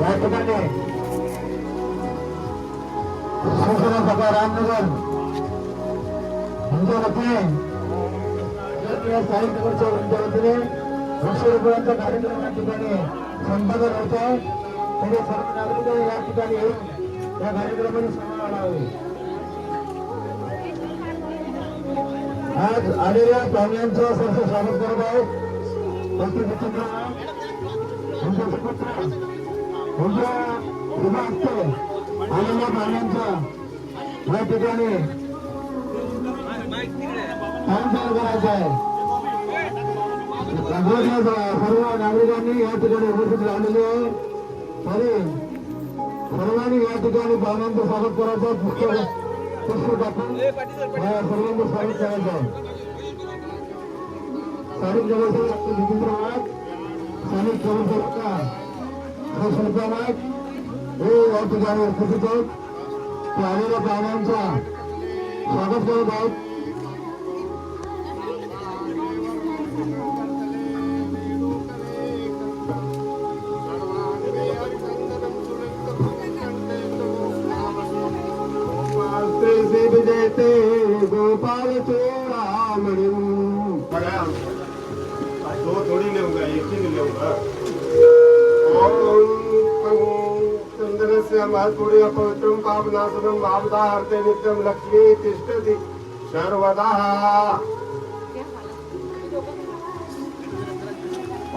या ठिकाणी शिवसेना सभा रामनगर यांच्या वतीने साहित्यच्या वतीने 100 रुपयांचा कार्यक्रम या ठिकाणी संपादन होत आहे. तरी सर्व नागरिक या ठिकाणी येऊन या कार्यक्रमाने सहभागी व्हावे. आज आलेल्या पाहुण्यांचं सरसे स्वागत करत आहे. आलेल्या पाहुण्यांचा या ठिकाणी करायचं आहे. सर्व नागरिकांनी या ठिकाणी उपस्थित राहिलेले आहे. तरी सर्वांनी या ठिकाणी पाहुण्यांचं स्वागत करायचं. पुष्प टाकून सर्वांचं स्वागत करायचं आहे. स्थानिक नगरसेवक नितीन राऊत, स्थानिक नगरसेवक सुलतानाथ हे या ठिकाणी उपस्थित आहेत. ते आलेल्या पाहुण्यांचा स्वागत करत आहेत. गोपाल चोरा म्हणून दो थोड़ी लेऊंगा, एक ही नहीं लेऊंगा. चंद्र से महत्वपूर्ण पवित्रम पापनाशनम आपदा हरते नित्यम लक्ष्मी तिष्ठति सर्वदा.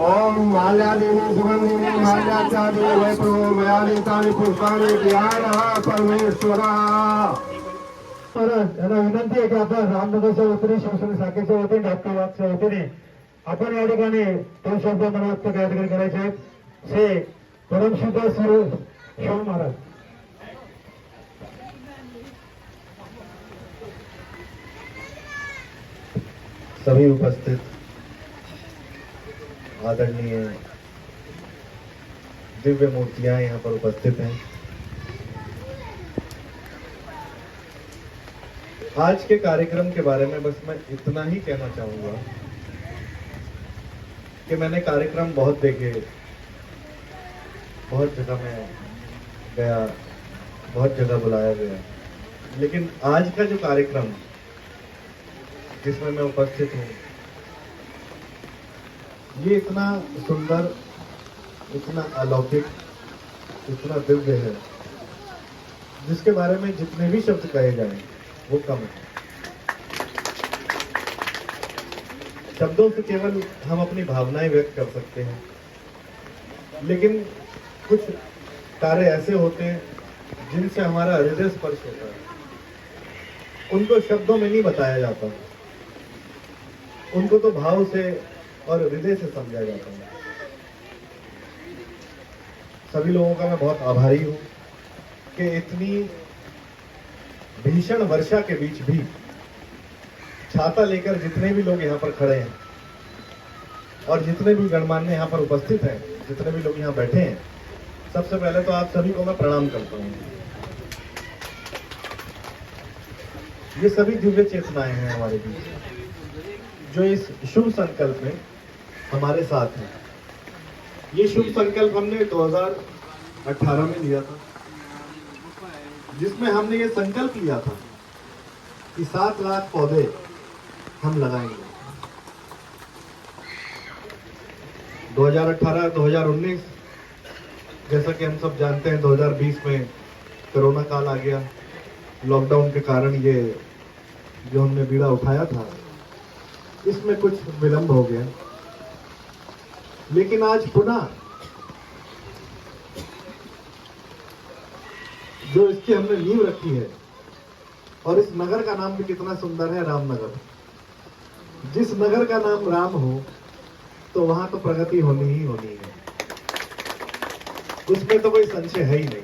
ओम माल्यादेवी सुगंधिनी माल्याचार्य वैभव मयालितानि पुष्पाणि ध्यान परमेश्वरा. यांना विनंती आहे की आपण रामनगरच्या वतीने शिवसेना शाखेच्या वतीने डॉक्टर वाघच्या वतीने आपण या ठिकाणी 2 शब्द मनात या ठिकाणी करायचे आहेत. श्री परमशुद्ध श्री शिव महाराज. सभी उपस्थित आदरणीय दिव्य मूर्तियां यहाँ पर उपस्थित हैं. आज के कार्यक्रम के बारे में बस मैं इतना ही कहना चाहूंगा कि मैंने कार्यक्रम बहुत देखे, बहुत जगह में गया, बहुत जगह बुलाया गया, लेकिन आज का जो कार्यक्रम जिसमें मैं उपस्थित हूँ ये इतना सुंदर, इतना अलौकिक, इतना दिव्य है जिसके बारे में जितने भी शब्द कहे जाएं वो कम है. शब्दों से केवल हम अपनी भावनाएं व्यक्त कर सकते हैं, लेकिन कुछ कार्य ऐसे होते हैं जिनसे हमारा हृदय स्पर्श होता है. उनको शब्दों में नहीं बताया जाता, उनको तो भाव से और हृदय से समझा जाता है. सभी लोगों का मैं बहुत आभारी हूं कि इतनी भीषण वर्षा के बीच भी छाता लेकर जितने भी लोग यहाँ पर खड़े हैं और जितने भी गणमान्य यहाँ पर उपस्थित हैं, जितने भी लोग यहाँ बैठे हैं, सबसे पहले तो आप सभी को मैं प्रणाम करता हूँ. ये सभी दिव्य चेतनाएं हैं हमारे बीच जो इस शुभ संकल्प में हमारे साथ हैं. ये शुभ संकल्प हमने 2018 में लिया था, जिसमें हमने ये संकल्प लिया था कि 7 लाख पौधे हम लगाएंगे. 2018-2019 जैसा कि हम सब जानते हैं 2020 में कोरोना काल आ गया. लॉकडाउन के कारण ये जो हमने बीड़ा उठाया था इसमें कुछ विलंब हो गया, लेकिन आज पुनः जो इसकी हमने नींव रखी है, और इस नगर का नाम भी कितना सुंदर है, रामनगर. जिस नगर का नाम राम हो तो वहां तो प्रगति होनी ही होनी है, उसमें तो कोई संशय है ही नहीं.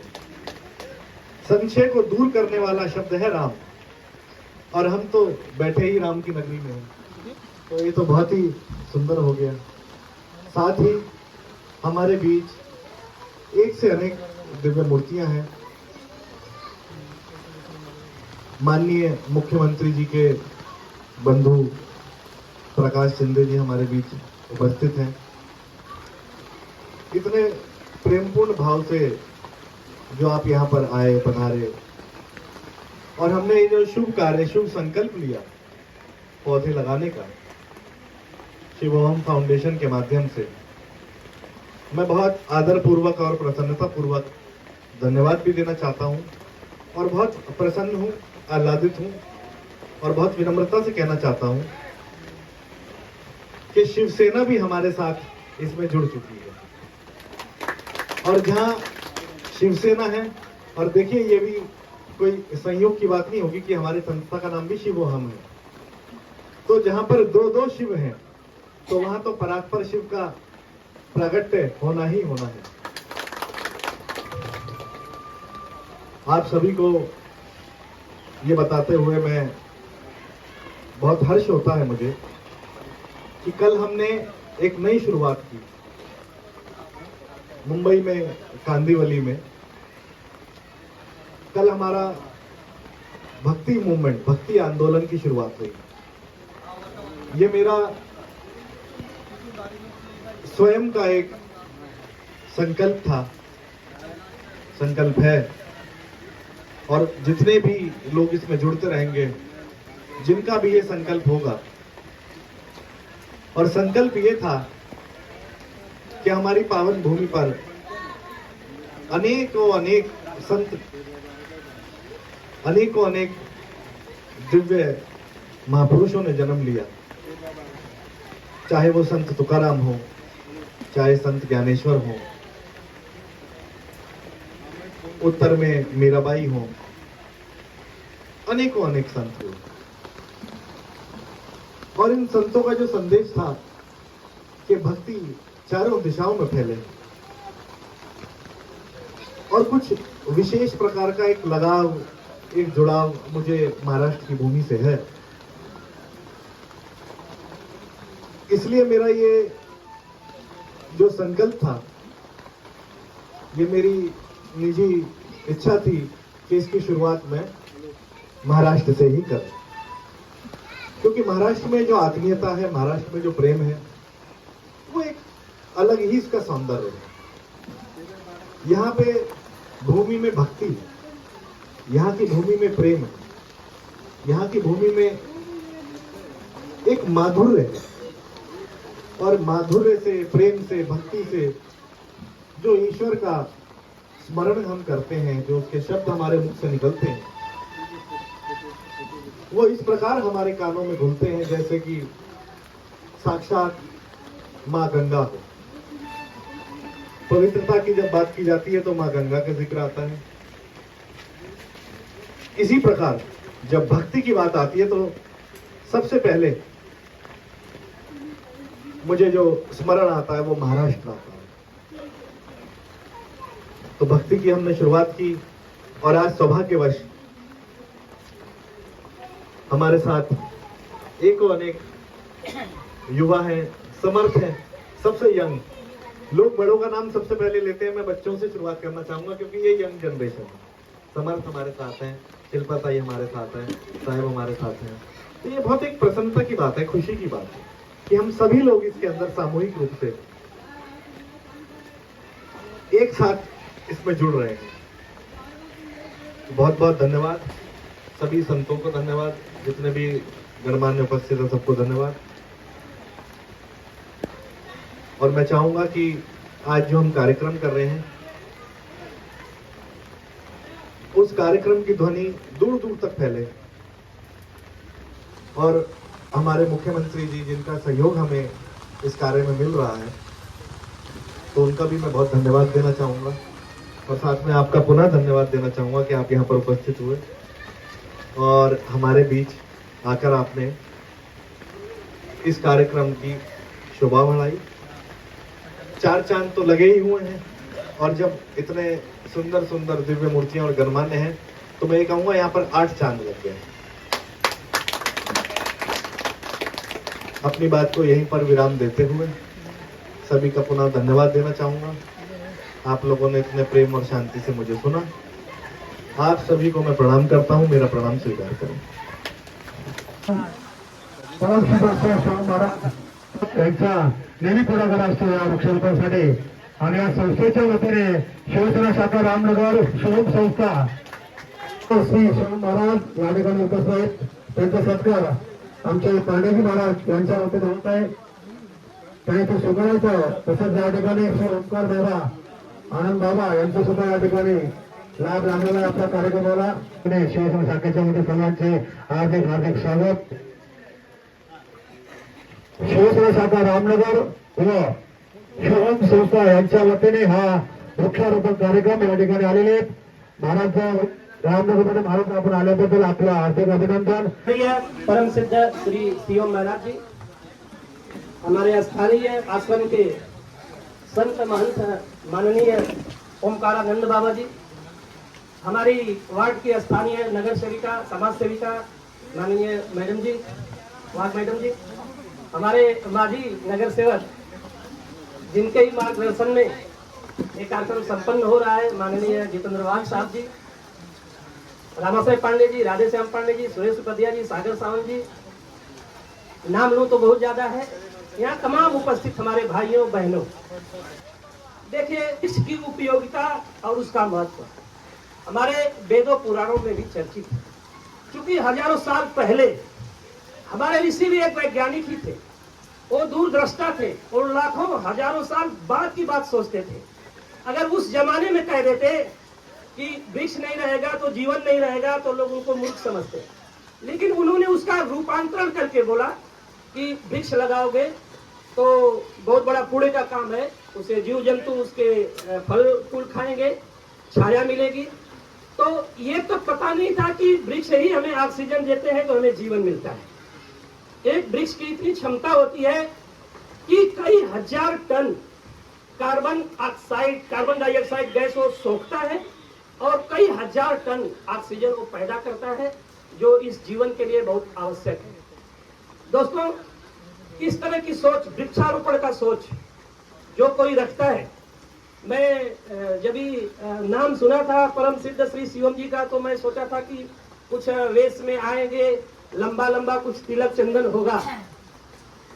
संशय को दूर करने वाला शब्द है राम. और हम तो बैठे ही राम की नगरी में हैं, तो ये तो बहुत ही सुंदर हो गया। साथ ही हमारे बीच एक से अनेक दिव्य मूर्तियां हैं। माननीय मुख्यमंत्री जी के बंधु प्रकाश शिंदे जी हमारे बीच उपस्थित हैं। इतने प्रेमपूर्ण भाव से जो आप यहाँ पर आए, पधारे, और हमने ये जो शुभ कार्य, शुभ संकल्प लिया पौधे लगाने का शिवोहम फाउंडेशन के माध्यम से, मैं बहुत आदरपूर्वक और प्रसन्नता पूर्वक धन्यवाद भी देना चाहता हूँ और बहुत प्रसन्न हूँ, आह्लादित हूँ और बहुत विनम्रता से कहना चाहता हूँ कि शिवसेना भी हमारे साथ इसमें जुड़ चुकी है। और जहाँ शिवसेना है, और देखिए ये भी कोई संयोग की बात नहीं होगी कि हमारी संस्था का नाम भी शिवोहम है, तो जहाँ पर दो दो शिव हैं तो वहां तो परात्पर शिव का प्रागट्य होना ही होना है। आप सभी को ये बताते हुए मैं बहुत हर्ष होता है मुझे कि कल हमने एक नई शुरुआत की मुंबई में, कांदिवली में। कल हमारा भक्ति मूवमेंट, भक्ति आंदोलन की शुरुआत हुई। ये मेरा स्वयं का एक संकल्प था, संकल्प है, और जितने भी लोग इसमें जुड़ते रहेंगे, जिनका भी ये संकल्प होगा, और संकल्प ये था कि हमारी पावन भूमि पर अनेकों अनेक संत, अनेकों अनेक दिव्य महापुरुषों ने जन्म लिया। चाहे वो संत तुकाराम हो, चाहे संत ज्ञानेश्वर हो, उत्तर में मीराबाई हो, अनेकों अनेक संत हुए। और इन संतों का जो संदेश था कि भक्ति चारों दिशाओं में फैले, और कुछ विशेष प्रकार का एक लगाव, एक जुड़ाव मुझे महाराष्ट्र की भूमि से है। इसलिए मेरा ये जो संकल्प था, ये मेरी निजी इच्छा थी कि इसकी शुरुआत मैं महाराष्ट्र से ही करूं, क्योंकि महाराष्ट्र में जो आत्मीयता है, महाराष्ट्र में जो प्रेम है, वो एक अलग ही इसका सौंदर्य है। यहाँ पे भूमि में भक्ति है, यहाँ की भूमि में प्रेम है, यहाँ की भूमि में एक माधुर्य है, और माधुर्य से, प्रेम से, भक्ति से जो ईश्वर का स्मरण हम करते हैं, जो उसके शब्द हमारे मुख से निकलते हैं, वो इस प्रकार हमारे कानों में घुलते हैं जैसे कि साक्षात माँ गंगा हो। पवित्रता की जब बात की जाती है तो माँ गंगा का जिक्र आता है। इसी प्रकार जब भक्ति की बात आती है तो सबसे पहले मुझे जो स्मरण आता है वो महाराष्ट्र आता है। तो भक्ति की हमने शुरुआत की, और आज सौभाग्यवश हमारे साथ एक और अनेक युवा हैं, समर्थ हैं, सबसे यंग लोग। बड़ों का नाम सबसे पहले लेते हैं, मैं बच्चों से शुरुआत करना चाहूंगा क्योंकि ये यंग जनरेशन है। समर्थ हमारे साथ हैं, शिल्पा ताई हमारे साथ हैं, साहेब हमारे साथ हैं। तो ये बहुत एक प्रसन्नता की बात है, खुशी की बात है कि हम सभी लोग इसके अंदर सामूहिक रूप से एक साथ इसमें जुड़ रहे हैं। बहुत बहुत धन्यवाद सभी संतों को, धन्यवाद जितने भी गणमान्य उपस्थित हैं, सबको धन्यवाद। और मैं चाहूंगा कि आज जो हम कार्यक्रम कर रहे हैं, उस कार्यक्रम की ध्वनि दूर दूर तक फैले, और हमारे मुख्यमंत्री जी जिनका सहयोग हमें इस कार्य में मिल रहा है, तो उनका भी मैं बहुत धन्यवाद देना चाहूँगा, और साथ में आपका पुनः धन्यवाद देना चाहूँगा कि आप यहाँ पर उपस्थित हुए और हमारे बीच आकर आपने इस कार्यक्रम की शोभा बढ़ाई। चार चांद तो लगे ही हुए हैं, और जब इतने सुंदर सुंदर दिव्य मूर्तियां और गणमान्य हैं तो मैं ये कहूँगा यहाँ पर 8 चांद लग गए। अपनी बात को यहीं पर विराम देते हुए सभी का पुनः धन्यवाद देना चाहूँगा। आप लोगों ने इतने प्रेम और शांति से मुझे सुना। आप सभी को मैं प्रणाम करता हूँ, मेरा प्रणाम स्वीकार करें। त्यांचा नेहमी पुढाकार असतो या वृक्षारोपणासाठी आणि या संस्थेच्या वतीने शिवसेना शाखा रामनगर शुभम संस्था श्री शिव महाराज या ठिकाणी उपस्थित आहेत। त्यांचा सत्कार आमचे पांडेजी महाराज यांच्या वतीने होत आहे। त्यांचं सुगडायचं तसंच या ठिकाणी श्री ओंकार बाबा आनंद बाबा यांचं सुद्धा या ठिकाणी लाभ लागलेला आहे आपल्या कार्यक्रमाला। शिवसेना शाखेच्या वतीने सर्वांचे हार्दिक हार्दिक स्वागत। शिवसेना शाखा रामनगर व शुभम संस्था यांच्या वतीने हा वृक्षारोपण कार्यक्रम या ठिकाणी आलेले आहेत। महाराज रामनगर मध्ये महाराज आपण आल्याबद्दल आपलं हार्दिक अभिनंदन। परम सिद्ध श्री सीओ महाराज जी, हमारे स्थानीय आश्रम के संत महंत माननीय ओमकारानंद बाबा जी, हमारी वार्ड की स्थानीय नगर सेविका समाज सेविका माननीय मैडम जी, वार्ड मैडम जी, हमारे माजी नगर सेवक जिनके ही मार्गदर्शन में एक कार्यक्रम संपन्न हो रहा है, माननीय जितेंद्र वाघ साहब जी, रामासाहेब पांडे जी, राधेश्याम पांडे जी, सुरेश उपाध्याय जी, सागर सावंत जी, नाम लूं तो बहुत ज्यादा है। यहाँ तमाम उपस्थित हमारे भाइयों बहनों, देखिए इसकी उपयोगिता और उसका महत्व हमारे वेदों पुराणों में भी चर्चित है। क्योंकि हजारों साल पहले हमारे ऋषि भी एक वैज्ञानिक ही थे, वो दूरदृष्टा थे और लाखों हजारों साल बाद की बात सोचते थे। अगर उस जमाने में कह देते कि वृक्ष नहीं रहेगा तो जीवन नहीं रहेगा तो लोग उनको मूर्ख समझते, लेकिन उन्होंने उसका रूपांतरण करके बोला कि वृक्ष लगाओगे तो बहुत बड़ा पुण्य का काम है, उसे जीव जंतु उसके फल फूल खाएंगे, छाया मिलेगी। तो ये तो पता नहीं था कि वृक्ष ही हमें ऑक्सीजन देते हैं तो हमें जीवन मिलता है। एक वृक्ष की इतनी क्षमता होती है कि कई हजार टन कार्बन डाइऑक्साइड गैस वो सोखता है और कई हजार टन ऑक्सीजन वो पैदा करता है, जो इस जीवन के लिए बहुत आवश्यक है। दोस्तों, इस तरह की सोच, वृक्षारोपण का सोच जो कोई रखता है, मैं जब भी नाम सुना था परम सिद्ध श्री शिवम जी का तो मैं सोचा था कि कुछ वेश में आएंगे, लंबा लंबा कुछ तिलक चंदन होगा।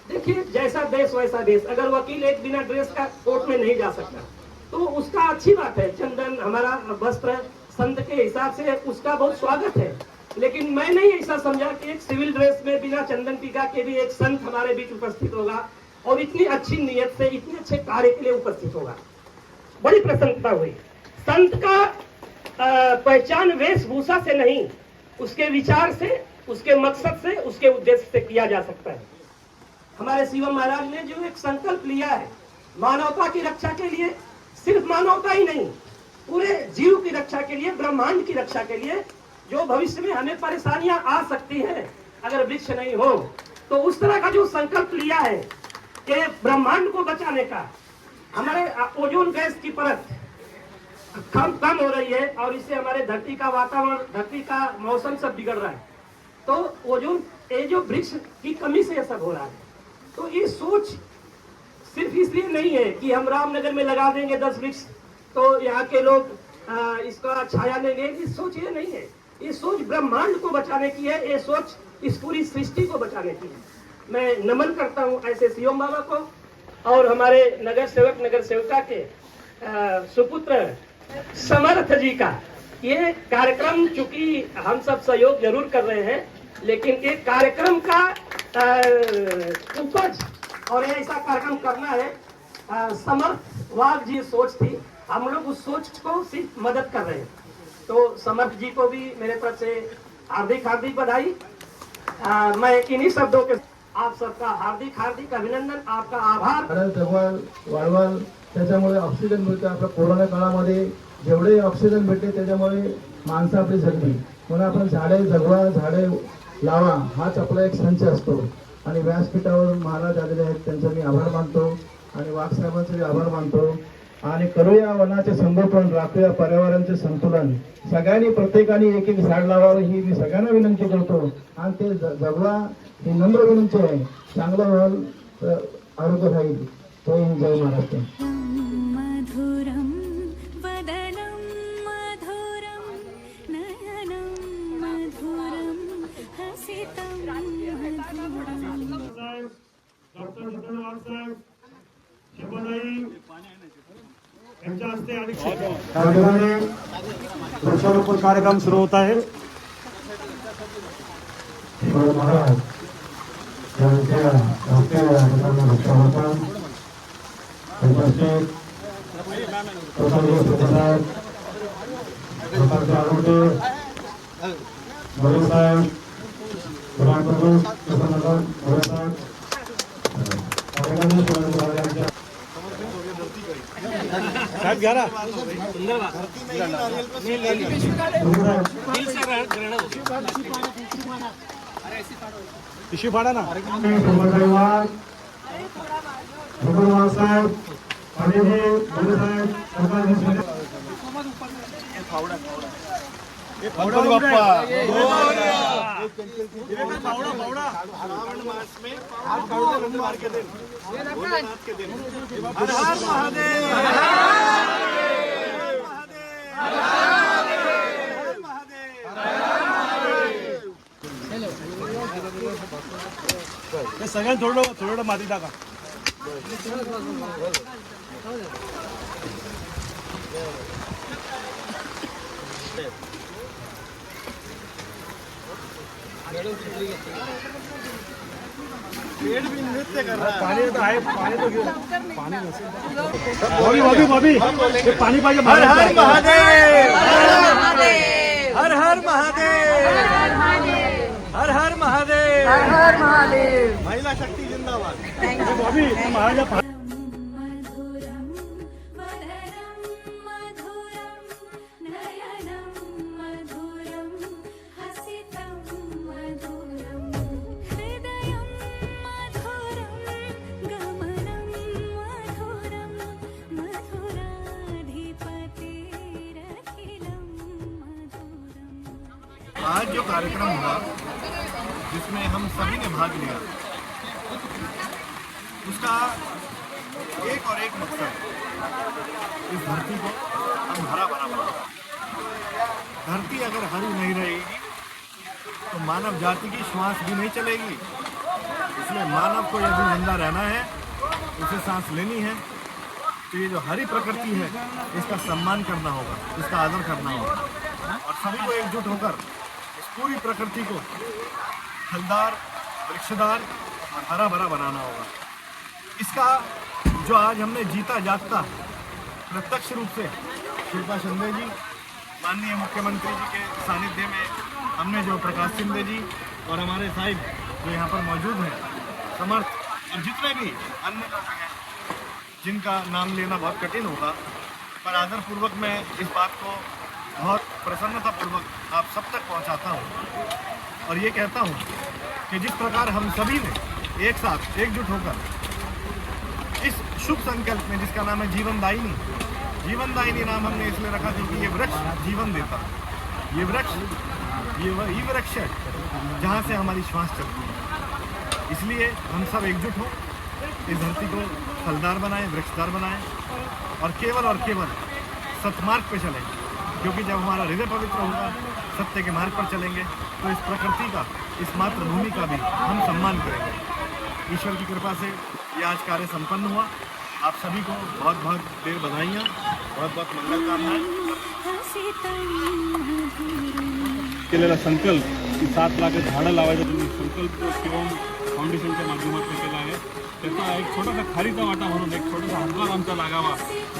देखिए, जैसा देश वैसा देश। अगर वकील एक बिना ड्रेस का कोर्ट में नहीं जा सकता तो उसका अच्छी बात है, चंदन हमारा वस्त्र संत के हिसाब से उसका बहुत स्वागत है। लेकिन मैं नहीं ऐसा समझा कि एक सिविल ड्रेस में बिना चंदन टीका के भी एक संत हमारे बीच उपस्थित होगा और इतनी अच्छी नियत से इतने अच्छे कार्य के लिए उपस्थित होगा। बड़ी प्रसन्नता हुई। संत का पहचान वेशभूषा से नहीं, उसके विचार से, उसके मकसद से, उसके उद्देश्य से किया जा सकता है। हमारे शिवम महाराज ने जो एक संकल्प लिया है मानवता की रक्षा के लिए, सिर्फ मानवता ही नहीं, पूरे जीव की रक्षा के लिए, ब्रह्मांड की रक्षा के लिए, जो भविष्य में हमें परेशानियां आ सकती हैं अगर वृक्ष नहीं हो, तो उस तरह का जो संकल्प लिया है कि ब्रह्मांड को बचाने का। हमारे ओजोन गैस की परत कम हो रही है और इससे हमारे धरती का वातावरण, धरती का मौसम सब बिगड़ रहा है। तो ओजोन, ये जो वृक्ष की कमी से सब हो रहा है। तो ये सोच सिर्फ इसलिए नहीं है कि हम रामनगर में लगा देंगे 10 वृक्ष तो यहाँ के लोग इसका छाया लेंगे। ये सोच ये नहीं है, ये सोच ब्रह्मांड को बचाने की है, ये सोच इस पूरी सृष्टि को बचाने की है। मैं नमन करता हूँ ऐसे सीएम बाबा को और हमारे नगर सेवक नगर सेविका के सुपुत्र समर्थ जी का। ये कार्यक्रम चूंकि हम सब सहयोग जरूर कर रहे हैं, लेकिन एक कार्यक्रम का उपज और ऐसा कार्यक्रम करना है। समर्थ वाघ जी सोच थी, हम लोग उस सोच को सिर्फ मदद कर रहे हैं। तो समर्थ जी को भी मेरे तरफ से हार्दिक हार्दिक बधाई। मैं इन्हीं शब्दों के आप सबका हार्दिक हार्दिक अभिनंदन, आपका आभार। जगवाल वाढवाल, त्याच्यामुळे ऑक्सिजन मिळतं। आपल्या कोरोना काळामध्ये जेवढे ऑक्सिजन भेटते त्याच्यामुळे माणसं आपली जगली। म्हणून आपण झाडे जगवा, झाडे लावा, हाच आपला एक संच असतो। आणि व्यासपीठावर महाराज आलेले आहेत, त्यांचा मी आभार मानतो आणि वाघ साहेबांचे आभार मानतो। आणि करूया वनाचे संगोपन, राखूया पर्यावरणाचे संतुलन. सगळ्यांनी प्रत्येकाने एक एक झाड लावावं ही मी सगळ्यांना विनंती करतो आणि ते जगवा ही नम्र विनंती आहे. चांगलं व्हाल तर आरोग्य राहील. तो जय महाराष्ट्र. मधुरं वदनं मधुरं नयनं मधुरं हसितं मधुरम्. डॉक्टर शुक्रवार साहेब शिवदाई यांच्या हस्ते आणि त्या ठिकाणी वृक्षारोपण कार्यक्रम सुरू होत आहे. शिवाजी महाराज यांच्या हस्ते या ठिकाणी वृक्षारोपण उपस्थित प्रसंगी प्रतिसाद प्रकारचे आरोग्य बरेसाहेब प्रधानप्रमुख प्रसन्नकर बरेसाहेब त्या ठिकाणी शिवाजी महाराजांच्या पिशवी फाडा ना. शुक्रवार साहेब पाटीलजी बरेसाहेब सरकार गणपती बाप्पा सगळ्यांना थोडं थोडं माती टाका. पाणी आहे, पाणी तो घेऊ. पाणी नसेल बॉबी हे पाणी पाहिजे. हर हर महादेव, हर हर महादेव, हर हर महादेव, हर हर महादेव. महिला शक्ती जिंदाबाद. बॉबी महाराजा मधुरं वदनं मधुरं नयनं मधुरं हसितं मधुरम्. हृदयं मधुरं गमनं मधुरं मधुराधिपतेरखिलं मधुरम्. आज जो कार्यक्रम हुआ जिसमें हम सभी ने भाग लिया, उसका एक और एक मकसद इस धरती को हम हरा भरा बनाना. धरती अगर हरी नहीं रहेगी तो मानव जाति की श्वास भी नहीं चलेगी. इसलिए मानव को यदि जिंदा रहना है, उसे सांस लेनी है, तो ये जो हरी प्रकृति है इसका सम्मान करना होगा, इसका आदर करना होगा और सभी को एकजुट होकर इस पूरी प्रकृति को फलदार, वृक्षदार और हरा भरा बनाना होगा. इसका जो आज हमने जीता जागता प्रत्यक्ष रूप से शिल्पा शिंदे जी, माननीय मुख्यमंत्री जी के सानिध्य में हमने जो प्रकाश शिंदे जी और हमारे साहिब जो यहाँ पर मौजूद हैं, समर्थ और जितने भी अन्य लोग हैं जिनका नाम लेना बहुत कठिन होगा, पर आदरपूर्वक मैं इस बात को बहुत प्रसन्नतापूर्वक आप सब तक पहुँचाता हूँ और ये कहता हूँ कि जिस प्रकार हम सभी ने एक साथ एकजुट होकर इस शुभ संकल्प में, जिसका नाम है जीवनदायिनी, जीवनदायिनी नाम हमने इसलिए रखा क्योंकि ये वृक्ष जीवन देता है. ये वृक्ष, ये वही वृक्ष है जहाँ से हमारी श्वास चलती है. इसलिए हम सब एकजुट हो, इस धरती को फलदार बनाएं, वृक्षदार बनाएं और केवल सतमार्ग पे चलें. क्योंकि जब हमारा हृदय पवित्र होगा, सत्य के मार्ग पर चलेंगे, तो इस प्रकृति का, इस मातृभूमि का भी हम सम्मान करेंगे. ईश्वर की कृपा से ये आज कार्य संपन्न हुआ. आप सभी को बहुत बहुत ढेर बधाइयाँ, बहुत बहुत मंगल कामनाएं. केलेला संकल्प की 7 लाख झाडं लावायचा तुम्ही संकल्प शिवम फाउंडेशनच्या माध्यमातून केला आहे. त्याचा एक छोटासा खारीचा वाटा म्हणून एक छोटासा हातभार आमचा लागावा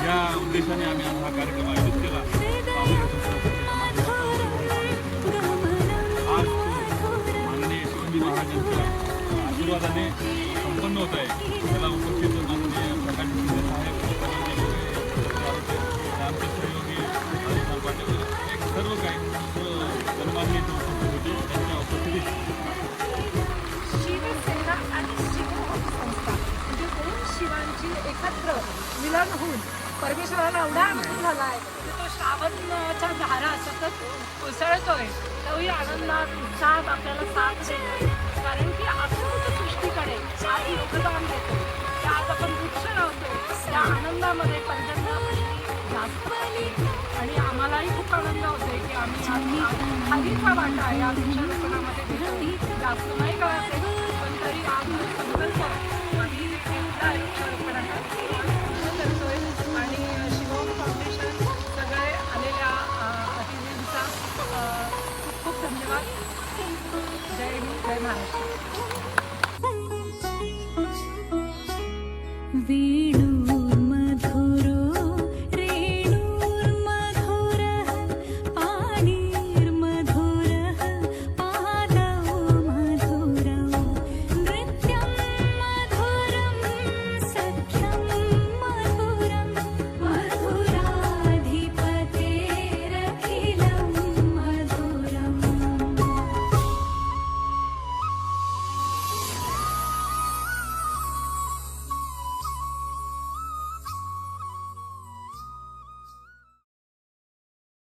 या उद्देशाने आम्ही आज हा कार्यक्रम आयोजित केला. आज माननीय शिवाजी महाराजांच्या आशीर्वादाने संपन्न होत आहे. त्याला उपस्थित माननीय प्रकाश शिंदे साहेब, आमचे सहयोगी हरिभाऊ पाटील, सर्व काही सन्माननीय उपस्थित होते. त्यांच्या उपस्थितीत शिवसेना आणि शिवभक्ती संस्था म्हणजे दोन शिवांची एकत्र मिलन होऊन परमेश्वराला एवढा आनंद झाला आहे की तो श्रावणच्या धारा सतत कोसळतोय तोही आनंदात उत्साहात आपल्याला साथ देतोय. कारण की आपण सृष्टीकडे आज योगदान देतो ते आज आपण वृक्ष लावतो त्या आनंदामध्ये पर्जन्यामध्ये जास्त आणि आम्हालाही खूप आनंद होतोय की आम्ही हल्लीचा वाटा या वृक्षारोपणामध्ये घेतो. जास्त नाही कळत पण तरी आज संकल्प आम्ही घेतला आहे वृक्षारोपणाचा करतोय. आणि शिवम फाउंडेशन सगळे आलेल्या अतिथींचा खूप खूप धन्यवाद. जय हिंद, जय महाराष्ट्र.